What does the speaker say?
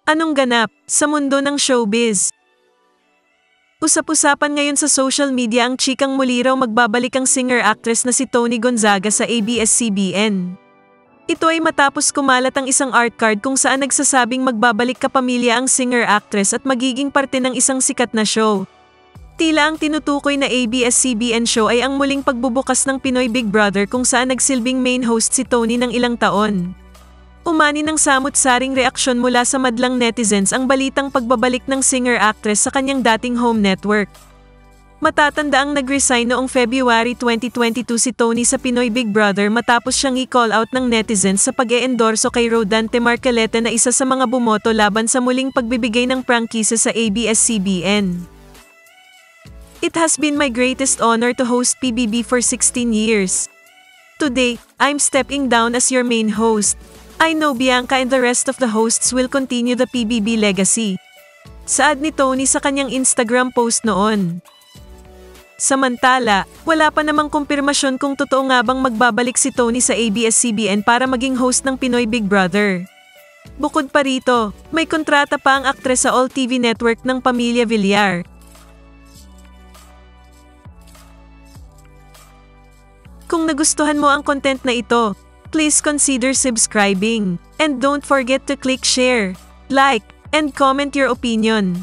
Anong ganap sa mundo ng showbiz? Usap-usapan ngayon sa social media ang chikang muli raw magbabalik ang singer-actress na si Toni Gonzaga sa ABS-CBN. Ito ay matapos kumalat ang isang art card kung saan nagsasabing magbabalik kapamilya ang singer-actress at magiging parte ng isang sikat na show. Tila ang tinutukoy na ABS-CBN show ay ang muling pagbubukas ng Pinoy Big Brother kung saan nagsilbing main host si Toni ng ilang taon. Umani ng samut-saring reaksyon mula sa madlang netizens ang balitang pagbabalik ng singer-actress sa kanyang dating home network. Matatanda ang nag-resign noong February 2022 si Toni sa Pinoy Big Brother matapos siyang i-call out ng netizens sa pag-e-endorso kay Rodante Marcoleta na isa sa mga bumoto laban sa muling pagbibigay ng prangkisa sa ABS-CBN. It has been my greatest honor to host PBB for 16 years. Today, I'm stepping down as your main host. I know Bianca and the rest of the hosts will continue the PBB legacy. Saad ni Toni sa kanyang Instagram post noon. Samantala, wala pa namang kumpirmasyon kung totoo nga bang magbabalik si Toni sa ABS-CBN para maging host ng Pinoy Big Brother. Bukod pa rito, may kontrata pa ang aktres sa All TV Network ng pamilya Villar. Kung nagustuhan mo ang content na ito, please consider subscribing. And don't forget to click share, like, and comment your opinion.